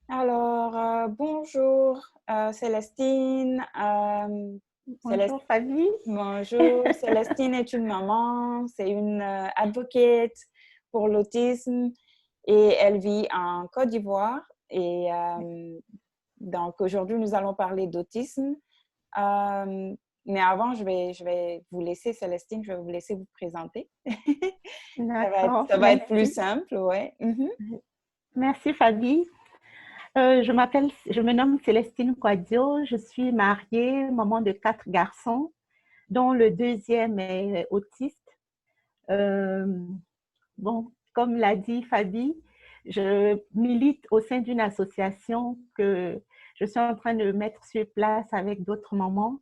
Alors, bonjour, Célestine. Bonjour Fanny. Bonjour. Célestine est une maman, c'est une advocate pour l'autisme et elle vit en Côte d'Ivoire. Et donc, aujourd'hui, nous allons parler d'autisme. Euh, mais avant, je vais vous laisser, Célestine, je vais vous laisser vous présenter. D'accord, Ça va être plus merci. simple, ouais. Mhm. Merci Fanny. Je me nomme Célestine Quadio. Je suis mariée, maman de 4 garçons, dont le deuxième est autiste. Euh, bon, comme l'a dit Fabi, je milite au sein d'une association que je suis en train de mettre sur place avec d'autres mamans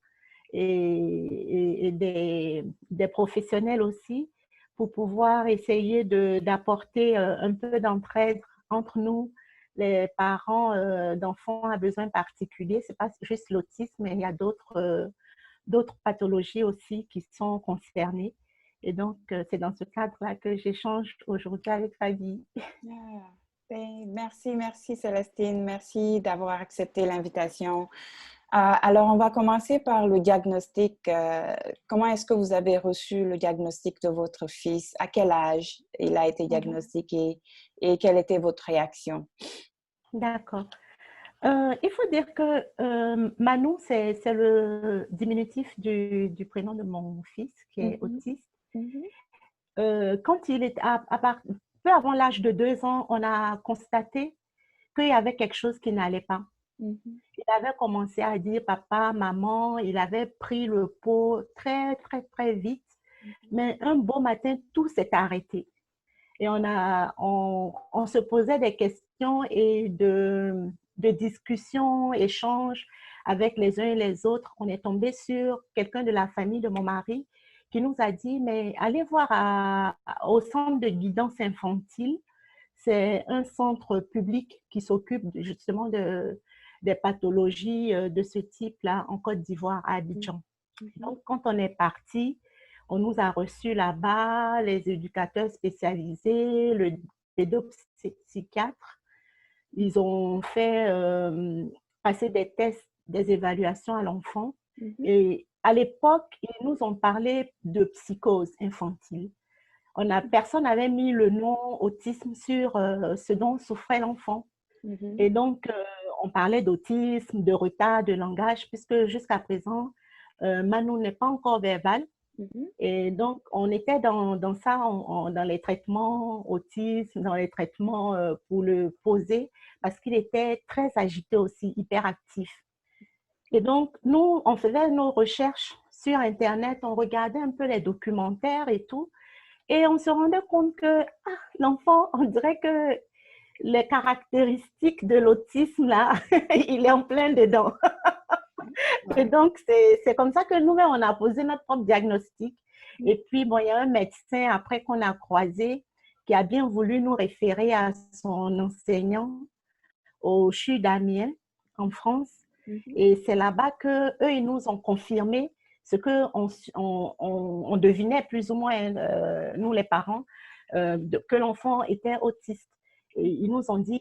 et des professionnels aussi pour pouvoir essayer d'apporter un peu d'entraide entre nous, les parents d'enfants à besoins particuliers. Ce n'est pas juste l'autisme, mais il y a d'autres pathologies aussi qui sont concernées. Et donc, c'est dans ce cadre-là que j'échange aujourd'hui avec Fabi. Ah, merci Célestine. Merci d'avoir accepté l'invitation. Alors, on va commencer par le diagnostic. Comment est-ce que vous avez reçu le diagnostic de votre fils? À quel âge il a été diagnostiqué et quelle était votre réaction? D'accord. Il faut dire que Manou, c'est le diminutif du prénom de mon fils qui est Mhm, autiste. mhm, Quand il est peu avant l'âge de 2 ans, on a constaté qu'il y avait quelque chose qui n'allait pas. mhm, Il avait commencé à dire papa, maman, il avait pris le pot très, très, très vite. Mais un beau matin, tout s'est arrêté. Et on se posait des questions et de discussions, échanges avec les uns et les autres. On est tombé sur quelqu'un de la famille de mon mari qui nous a dit, mais allez voir au centre de guidance infantile. C'est un centre public qui s'occupe justement des pathologies de ce type-là en Côte d'Ivoire, à Abidjan. mhm, Donc, quand on est parti, on nous a reçus là-bas, les éducateurs spécialisés, le pédopsychiatre. Ils ont fait passer des tests, des évaluations à l'enfant. mhm, Et à l'époque, ils nous ont parlé de psychose infantile. Personne n'avait mis le nom autisme sur ce dont souffrait l'enfant. mhm, Et donc, on parlait d'autisme, de retard de langage, puisque jusqu'à présent, Manou n'est pas encore verbal. mhm, Et donc, on était dans ça, dans les traitements autisme, dans les traitements pour le poser, parce qu'il était très agité aussi, hyperactif. Et donc, nous, on faisait nos recherches sur Internet, on regardait un peu les documentaires et tout, et on se rendait compte que l'enfant, on dirait que les caractéristiques de l'autisme, là, il est en plein dedans. Et ouais, donc, c'est comme ça que nous-mêmes, on a posé notre propre diagnostic. Et puis, bon, il y a un médecin, après qu'on a croisé, qui a bien voulu nous référer à son enseignant au CHU d'Amiens, en France. mhm, Et c'est là-bas qu'eux, ils nous ont confirmé ce qu'on on devinait plus ou moins, nous les parents, que l'enfant était autiste. Et ils nous ont dit,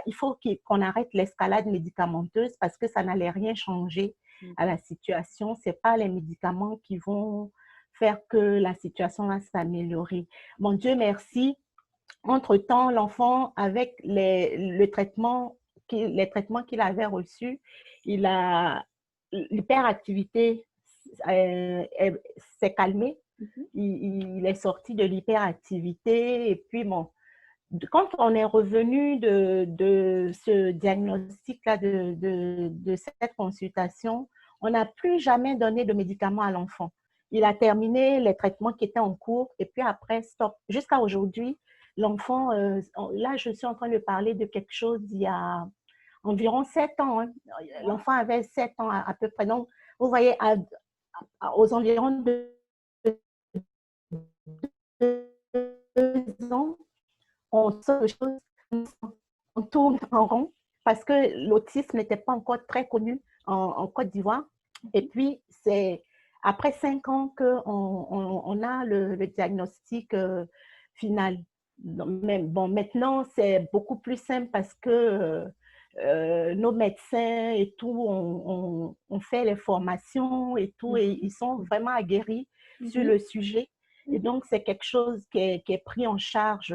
il faut qu'on arrête l'escalade médicamenteuse parce que ça n'allait rien changer à mhm, la situation. Ce n'est pas les médicaments qui vont faire que la situation va s'améliorer. Mon Dieu merci, entre-temps, l'enfant, avec les traitements qu'il avait reçus, l'hyperactivité s'est calmée. mhm, Il est sorti de l'hyperactivité. Et puis, bon, quand on est revenu de ce diagnostic-là, de cette consultation, on n'a plus jamais donné de médicaments à l'enfant. Il a terminé les traitements qui étaient en cours et puis après, stop. Jusqu'à aujourd'hui, l'enfant, là, je suis en train de parler de quelque chose d'il y a environ 7 ans. Hein. wow, L'enfant avait 7 ans à peu près. Donc, vous voyez, aux environs de 2 ans, on sort de choses, on tourne en rond parce que l'autisme n'était pas encore très connu en Côte d'Ivoire. Et puis, c'est après 5 ans qu'on a le diagnostic final. Donc, mais bon, maintenant, c'est beaucoup plus simple parce que nos médecins et tout ont fait les formations et tout, et ils sont vraiment aguerris sur le sujet. Et donc, c'est quelque chose qui est pris en charge,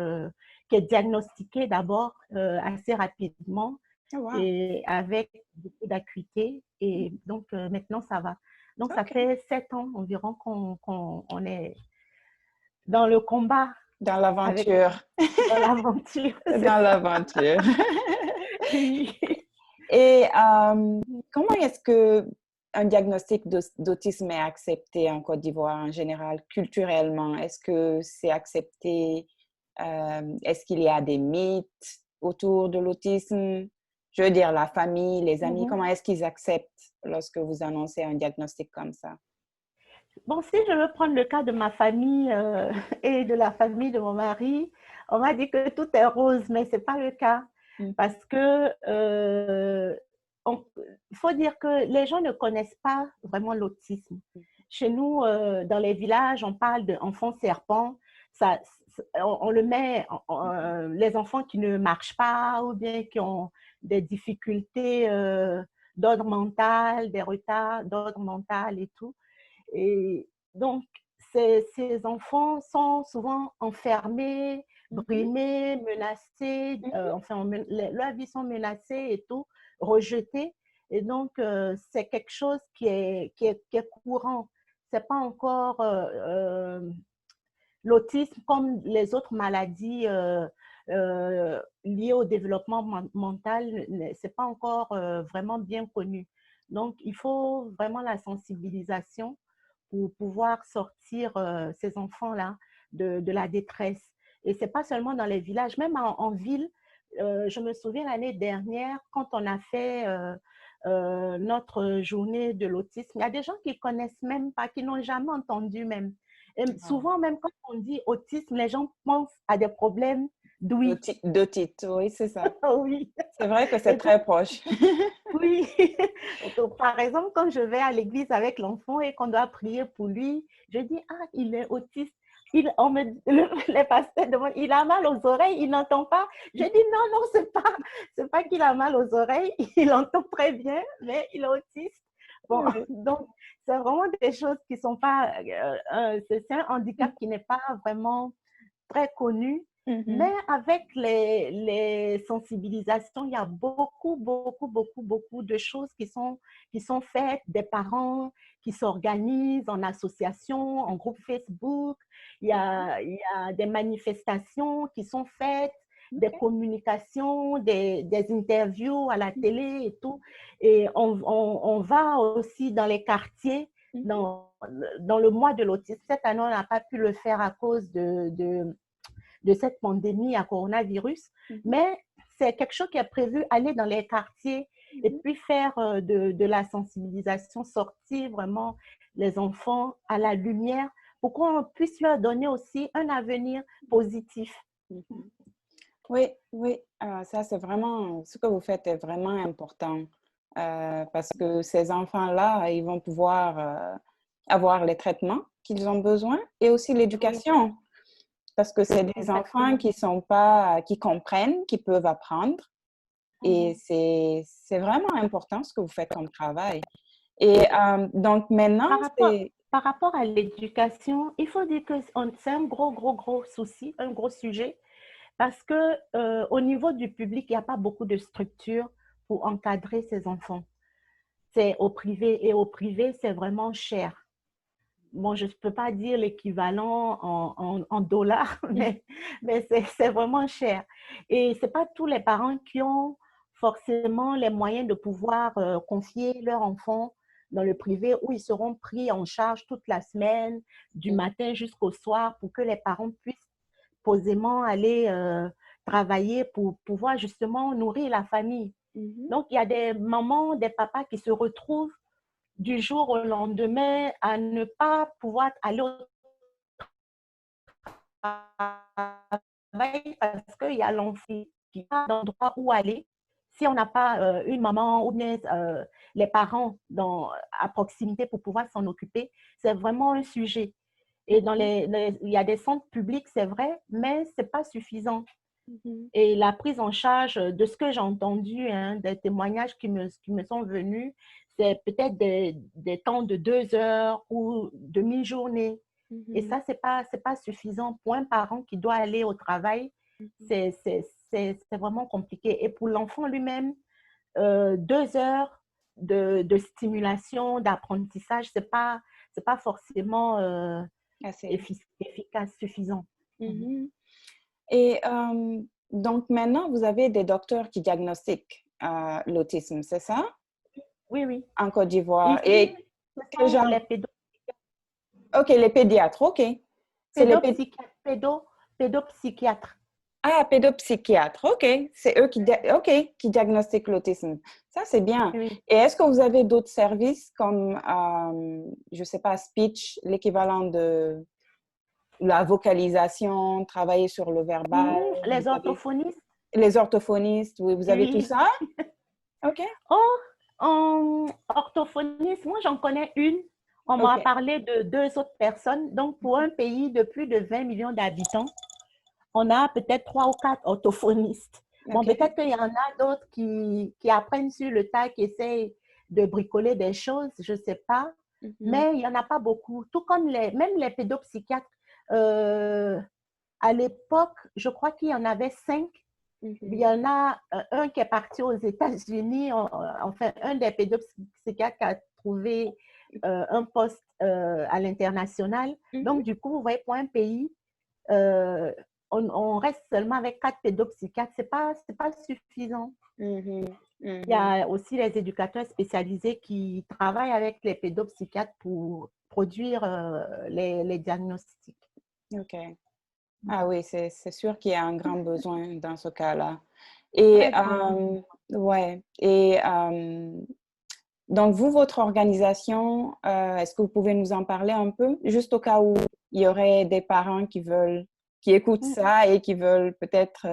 qui est diagnostiqué d'abord assez rapidement Oh, wow. et avec beaucoup d'acuité. Et donc, maintenant, ça va. Donc, ça OK. fait 7 ans environ qu'on est dans le combat, Dans avec, l'aventure. dans l'aventure. C'est Dans ça. l'aventure. Oui. Et comment est-ce que un diagnostic d'autisme est accepté en Côte d'Ivoire en général, culturellement? Est-ce que c'est accepté? Est-ce qu'il y a des mythes autour de l'autisme? Je veux dire, la famille, les amis, comment est-ce qu'ils acceptent lorsque vous annoncez un diagnostic comme ça? Bon, si je veux prendre le cas de ma famille et de la famille de mon mari, on m'a dit que tout est rose, mais ce n'est pas le cas. Mm. Parce que il faut dire que les gens ne connaissent pas vraiment l'autisme. Chez nous, dans les villages, on parle d'enfants serpents. Ça, on le met, les enfants qui ne marchent pas ou bien qui ont des difficultés d'ordre mental, des retards d'ordre mental et tout. Et donc, ces enfants sont souvent enfermés, brimés, menacés, enfin, leurs vies sont menacées et tout, rejetées. Et donc, c'est quelque chose qui est courant. Ce n'est pas encore l'autisme comme les autres maladies liées au développement mental, ce n'est pas encore vraiment bien connu. Donc, il faut vraiment la sensibilisation pour pouvoir sortir ces enfants-là de la détresse. Et ce n'est pas seulement dans les villages, même en ville. Je me souviens l'année dernière, quand on a fait notre journée de l'autisme, il y a des gens qui ne connaissent même pas, qui n'ont jamais entendu même. Et Wow. souvent, même quand on dit autisme, les gens pensent à des problèmes d'ouïe. D'otite, oui, c'est ça. Oui. C'est vrai que c'est Et donc, très proche. oui. Donc, par exemple, quand je vais à l'église avec l'enfant et qu'on doit prier pour lui, je dis, ah, il est autiste. Les pasteurs demandent, il a mal aux oreilles, il n'entend pas. Je dis, non, non, c'est pas qu'il a mal aux oreilles, il entend très bien, mais il est autiste. Bon, Oui. donc, c'est vraiment des choses qui sont pas, c'est un handicap qui n'est pas vraiment très connu, mais Mhm. avec les sensibilisations, il y a beaucoup de choses qui sont faites, des parents qui s'organisent en association, en groupe Facebook, il y a des manifestations qui sont faites, des OK. communications, des interviews à la télé et tout. Et on va aussi dans les quartiers, Mhm. dans le mois de l'autisme. Cette année, on n'a pas pu le faire à cause de cette pandémie à coronavirus, Mhm. mais c'est quelque chose qui est prévu, aller dans les quartiers et Mhm. puis faire de la sensibilisation, sortir vraiment les enfants à la lumière pour qu'on puisse leur donner aussi un avenir positif. Mhm. Oui, oui, ça c'est vraiment, ce que vous faites est vraiment important parce que ces enfants-là, ils vont pouvoir avoir les traitements qu'ils ont besoin et aussi Oui, l'éducation parce que c'est des enfants exactement. qui sont pas, qui comprennent, qui peuvent apprendre et c'est vraiment important ce que vous faites comme travail. Et donc maintenant, Par rapport, c'est... par rapport à l'éducation, il faut dire que c'est un gros souci, un gros sujet, parce que au niveau du public, il n'y a pas beaucoup de structures pour encadrer ces enfants. C'est au privé, et au privé, c'est vraiment cher. Bon, je ne peux pas dire l'équivalent en dollars, mais c'est vraiment cher. Et ce n'est pas tous les parents qui ont forcément les moyens de pouvoir confier leur enfant dans le privé où ils seront pris en charge toute la semaine, du matin jusqu'au soir, pour que les parents puissent posément aller travailler pour pouvoir justement nourrir la famille. Mhm. Donc, il y a des mamans, des papas qui se retrouvent du jour au lendemain à ne pas pouvoir aller au travail parce qu'il y a l'enfant qui n'a d'endroit où aller. Si on n'a pas une maman ou bien les parents à proximité pour pouvoir s'en occuper, c'est vraiment un sujet. Et il y a des centres publics, c'est vrai, mais ce n'est pas suffisant. Mhm. Et la prise en charge, de ce que j'ai entendu, hein, des témoignages qui me sont venus, c'est peut-être des temps de 2 heures ou demi-journée. Et Mhm. ça, c'est pas suffisant pour un parent qui doit aller au travail. Mhm. C'est vraiment compliqué. Et pour l'enfant lui-même, 2 heures de stimulation, d'apprentissage, c'est pas forcément Assez. efficace, suffisant. Mhm. Mhm. Et donc maintenant, vous avez des docteurs qui diagnostiquent l'autisme, c'est ça? Oui, oui. En Côte d'Ivoire. Ici, Et ce quel sont genre? les OK, les pédiatres, OK. C'est les pédopsychiatres, pédopsychiatres. Ah, pédopsychiatres, OK. C'est eux OK, qui diagnostiquent l'autisme. Ça, c'est bien. Oui. Et est-ce que vous avez d'autres services comme, je ne sais pas, speech, l'équivalent de la vocalisation, travailler sur le verbal, vous Les avez orthophonistes, les orthophonistes, oui, vous avez tout oui. ça? OK, Oh, en orthophoniste, moi j'en connais une. On m'a OK, parlé de 2 autres personnes. Donc, pour un pays de plus de 20 millions d'habitants, on a peut-être 3 ou 4 orthophonistes. Bon, OK. peut-être qu'il y en a d'autres qui apprennent sur le tas, qui essayent de bricoler des choses, je ne sais pas. Mhm, Mais il n'y en a pas beaucoup. Tout comme même les pédopsychiatres. Euh, à l'époque, je crois qu'il y en avait 5. Il y mhm. en a un qui est parti aux États-Unis, enfin, un des pédopsychiatres qui a trouvé un poste à l'international. Mhm. Donc, du coup, vous voyez, pour un pays, euh, on reste seulement avec 4 pédopsychiatres. C'est pas suffisant. Mhm, Il y mhm. a aussi les éducateurs spécialisés qui travaillent avec les pédopsychiatres pour produire les diagnostics. OK. Ah oui, c'est sûr qu'il y a un grand besoin dans ce cas-là. Et Très grand. ouais. Et donc vous, votre organisation, est-ce que vous pouvez nous en parler un peu, juste au cas où il y aurait des parents qui veulent, qui écoutent ça et qui veulent peut-être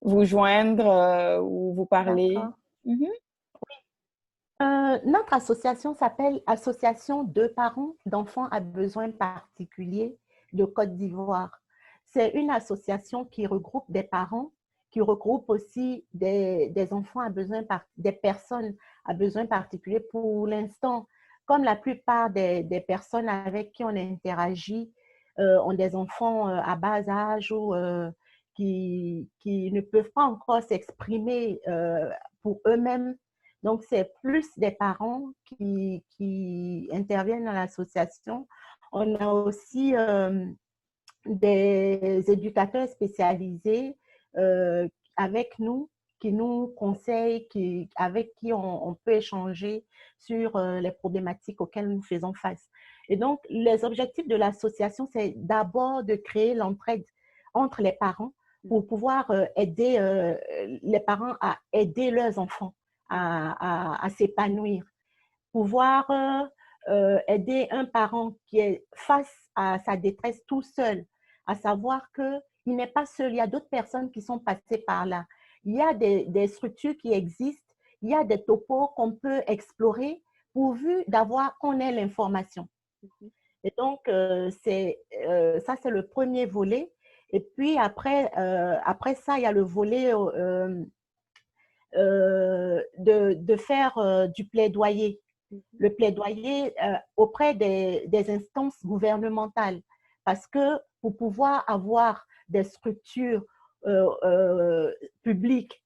vous joindre ou vous parler. D'accord. Mhm. Notre association s'appelle Association de parents d'enfants à besoins particuliers de Côte d'Ivoire. C'est une association qui regroupe des parents, qui regroupe aussi des enfants à besoins, des personnes à besoins particuliers. Pour l'instant, comme la plupart des personnes avec qui on interagit ont des enfants à bas âge ou qui ne peuvent pas encore s'exprimer pour eux-mêmes, donc, c'est plus des parents qui interviennent dans l'association. On a aussi des éducateurs spécialisés euh, avec nous, qui nous conseillent, avec qui on peut échanger sur les problématiques auxquelles nous faisons face. Et donc, les objectifs de l'association, c'est d'abord de créer l'entraide entre les parents pour pouvoir aider les parents à aider leurs enfants à s'épanouir, pouvoir aider un parent qui est face à sa détresse tout seul, à savoir qu'il n'est pas seul, il y a d'autres personnes qui sont passées par là. Il y a des structures qui existent, il y a des topos qu'on peut explorer pourvu d'avoir qu'on ait l'information. Et donc, ça, c'est le premier volet. Et puis après ça, il y a le volet de faire du plaidoyer, le plaidoyer auprès des instances gouvernementales. Parce que pour pouvoir avoir des structures publiques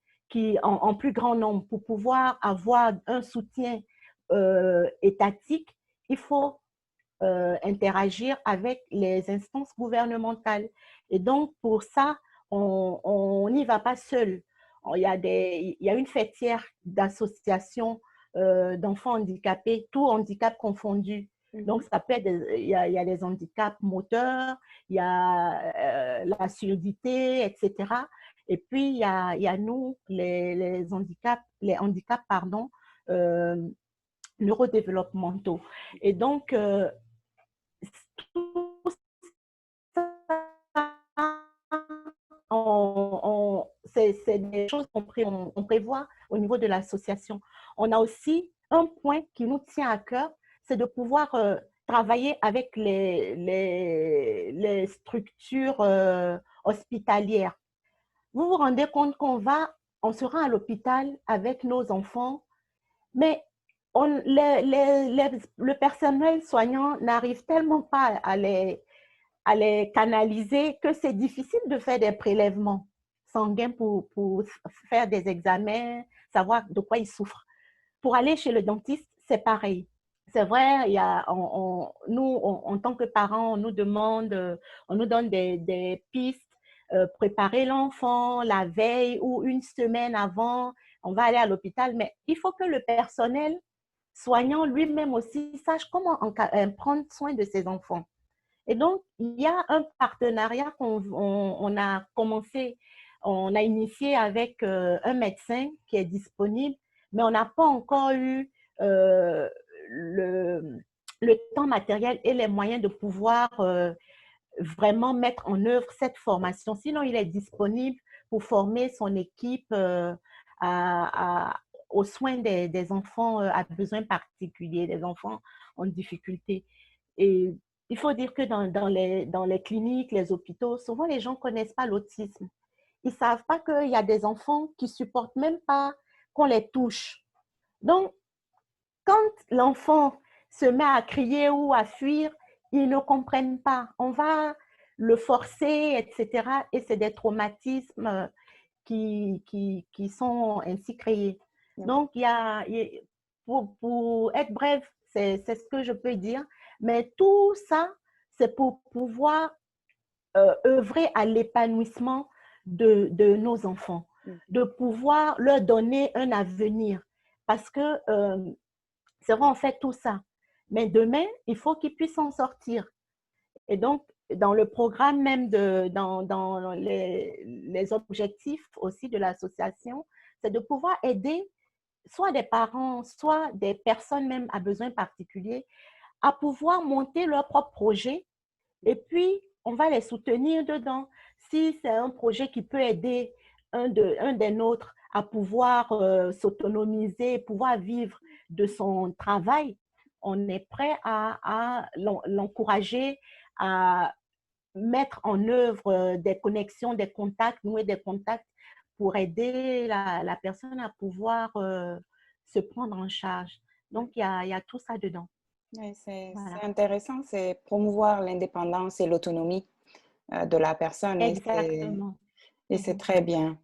en plus grand nombre, pour pouvoir avoir un soutien étatique, il faut interagir avec les instances gouvernementales. Et donc, pour ça, on n'y va pas seul. Il y a une fêtière d'associations d'enfants handicapés, tout handicap confondu. Donc, ça peut être il y a les handicaps moteurs, il y a la surdité, etc. Et puis, il y a nous, les handicaps pardon, euh, neurodéveloppementaux. Et donc, tout c'est des choses qu'on prévoit au niveau de l'association. On a aussi un point qui nous tient à cœur, c'est de pouvoir travailler avec les structures hospitalières. vous vous rendez compte on se rend à l'hôpital avec nos enfants, mais le personnel soignant n'arrive tellement pas à les canaliser que c'est difficile de faire des prélèvements sanguins pour faire des examens, savoir de quoi ils souffrent. Pour aller chez le dentiste, c'est pareil. C'est vrai, nous, en tant que parents, on nous donne des pistes, préparer l'enfant la veille ou une semaine avant, on va aller à l'hôpital, mais il faut que le personnel soignant lui-même aussi sache comment prendre soin de ses enfants. Et donc, il y a un partenariat qu'on a commencé, on a initié avec un médecin qui est disponible, mais on n'a pas encore eu euh, le, le temps matériel et les moyens de pouvoir vraiment mettre en œuvre cette formation. Sinon, il est disponible pour former son équipe aux soins des enfants à besoins particuliers, des enfants en difficulté. Et il faut dire que dans les cliniques, les hôpitaux, souvent les gens ne connaissent pas l'autisme. Ils ne savent pas qu'il y a des enfants qui ne supportent même pas qu'on les touche. Donc, quand l'enfant se met à crier ou à fuir, ils ne comprennent pas. On va le forcer, etc. Et c'est des traumatismes qui sont ainsi créés. Donc, pour être bref, c'est ce que je peux dire. Mais tout ça, c'est pour pouvoir œuvrer à l'épanouissement de nos enfants, de pouvoir leur donner un avenir. Parce que c'est vrai, on fait tout ça. Mais demain, il faut qu'ils puissent en sortir. Et donc, dans le programme même, dans les objectifs aussi de l'association, c'est de pouvoir aider soit des parents, soit des personnes même à besoins particuliers à pouvoir monter leur propre projet et puis on va les soutenir dedans. Si c'est un projet qui peut aider un des nôtres à pouvoir s'autonomiser, pouvoir vivre de son travail, on est prêt à l'encourager, à mettre en œuvre des connexions, des contacts, nouer des contacts pour aider la personne à pouvoir se prendre en charge. Donc, il y a tout ça dedans. Oui, c'est Voilà. intéressant, c'est promouvoir l'indépendance et l'autonomie de la personne Exactement. et c'est très bien.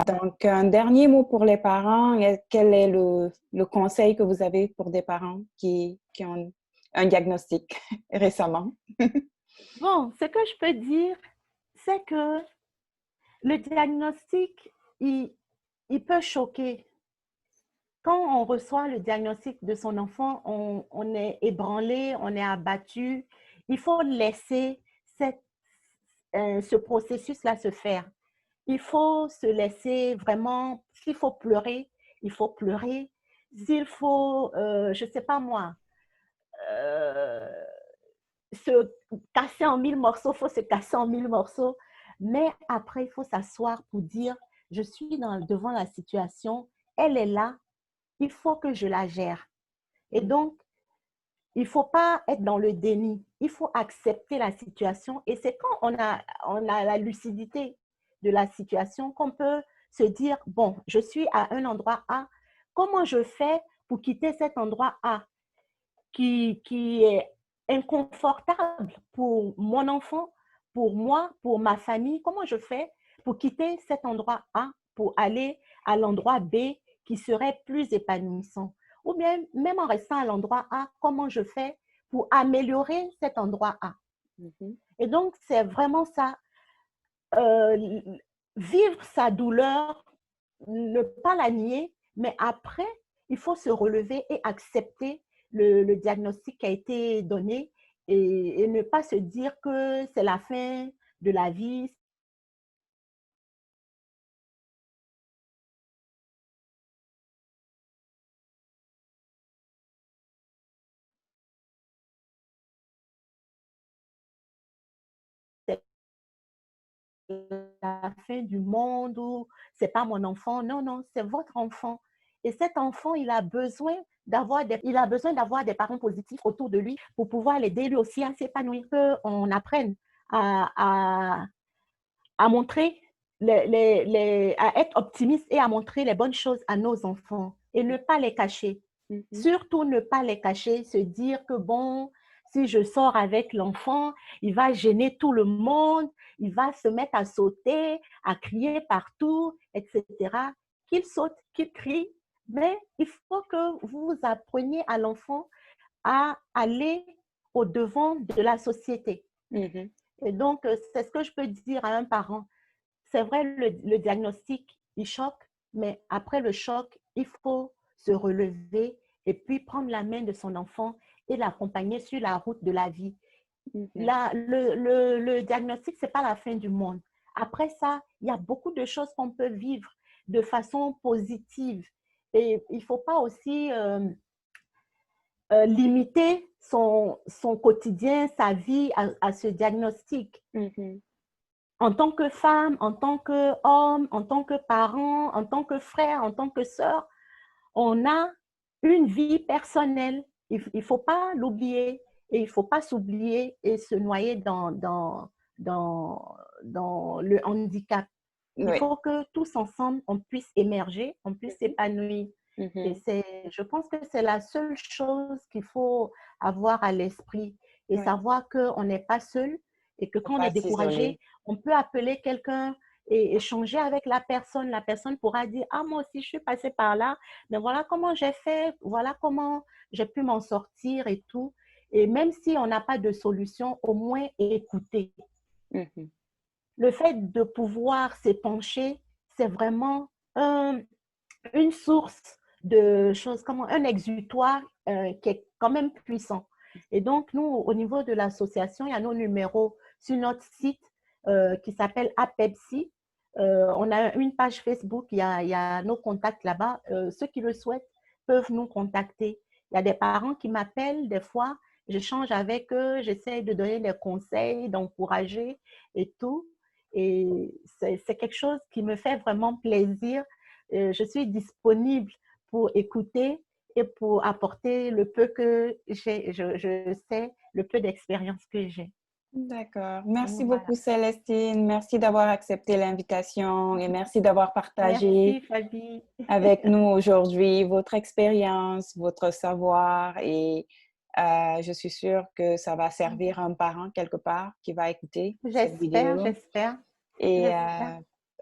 Donc, un dernier mot pour les parents. Quel est le conseil que vous avez pour des parents qui ont un diagnostic récemment? Bon, ce que je peux dire, c'est que le diagnostic, il peut choquer. Quand on reçoit le diagnostic de son enfant, on est ébranlé, on est abattu. Il faut laisser ce processus-là se faire. Il faut se laisser vraiment, s'il faut pleurer, il faut pleurer. S'il faut, je ne sais pas moi, euh, se casser en mille morceaux, il faut se casser en mille morceaux. Mais après, il faut s'asseoir pour dire, je suis devant la situation, elle est là, il faut que je la gère. Et donc, il ne faut pas être dans le déni, il faut accepter la situation. Et c'est quand on a la lucidité de la situation qu'on peut se dire, bon, je suis à un endroit A, comment je fais pour quitter cet endroit A qui est inconfortable pour mon enfant, pour moi, pour ma famille? Comment je fais pour quitter cet endroit A pour aller à l'endroit B qui serait plus épanouissant? Ou bien, même en restant à l'endroit A, comment je fais pour améliorer cet endroit A? Et donc, c'est vraiment ça. Vivre sa douleur, ne pas la nier, mais après, il faut se relever et accepter le diagnostic qui a été donné et ne pas se dire que c'est la fin de la vie. C'est la fin du monde ou c'est pas mon enfant. Non, non, c'est votre enfant. Et cet enfant, il a besoin d'avoir des parents positifs autour de lui pour pouvoir l'aider lui aussi à s'épanouir. Qu'on apprenne à montrer à être optimiste et à montrer les bonnes choses à nos enfants et ne pas les cacher. Surtout ne pas les cacher, se dire que bon, si je sors avec l'enfant, il va gêner tout le monde, il va se mettre à sauter, à crier partout, etc. Qu'il saute, qu'il crie, mais il faut que vous appreniez à l'enfant à aller au-devant de la société. Et donc, c'est ce que je peux dire à un parent. C'est vrai, le diagnostic, il choque, mais après le choc, il faut se relever et puis prendre la main de son enfant et l'accompagner sur la route de la vie. Le diagnostic, ce n'est pas la fin du monde. Après ça, il y a beaucoup de choses qu'on peut vivre de façon positive. Et il ne faut pas aussi limiter son quotidien, sa vie à ce diagnostic. En tant que femme, en tant qu'homme, en tant que parent, en tant que frère, en tant que sœur, on a une vie personnelle. Il ne faut pas l'oublier et il ne faut pas s'oublier et se noyer dans le handicap. Il faut que tous ensemble, on puisse émerger, on puisse s'épanouir. Et je pense que c'est la seule chose qu'il faut avoir à l'esprit et savoir qu'on n'est pas seul et que quand on est découragé, on peut appeler quelqu'un et échanger avec la personne. La personne pourra dire « Ah, moi aussi, je suis passée par là, mais voilà comment j'ai fait, voilà comment j'ai pu m'en sortir et tout. » Et même si on n'a pas de solution, au moins écouter. Le fait de pouvoir s'épancher, c'est vraiment une source de choses, comme un exutoire qui est quand même puissant. Et donc, nous, au niveau de l'association, il y a nos numéros sur notre site qui s'appelle APEPSI. On a une page Facebook, il y a nos contacts là-bas. Ceux qui le souhaitent peuvent nous contacter. Il y a des parents qui m'appellent des fois, j'échange avec eux, j'essaie de donner des conseils, d'encourager et tout. Et c'est quelque chose qui me fait vraiment plaisir. Je suis disponible pour écouter et pour apporter le peu que je sais, le peu d'expérience que j'ai. D'accord. Merci Voilà. beaucoup, Célestine. Merci d'avoir accepté l'invitation et merci d'avoir partagé avec nous aujourd'hui votre expérience, votre savoir et je suis sûre que ça va servir un parent quelque part qui va écouter cette vidéo. J'espère. Et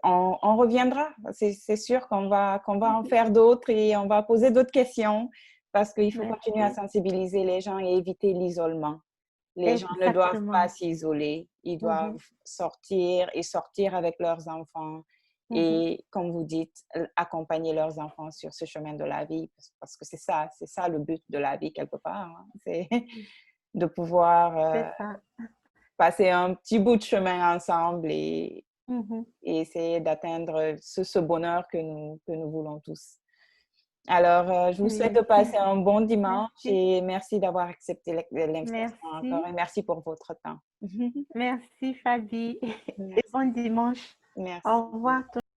on reviendra. C'est sûr qu'on va en faire d'autres et on va poser d'autres questions parce qu'il faut continuer à sensibiliser les gens et éviter l'isolement. Les gens ne doivent pas s'isoler. Ils doivent sortir avec leurs enfants et, comme vous dites, accompagner leurs enfants sur ce chemin de la vie parce que c'est ça le but de la vie quelque part. Hein. C'est de pouvoir passer un petit bout de chemin ensemble et essayer d'atteindre ce bonheur que nous voulons tous. Alors, je vous souhaite de passer un bon dimanche et merci d'avoir accepté l'invitation encore et merci pour votre temps. Merci, Fabi. Et bon dimanche. Merci. Au revoir.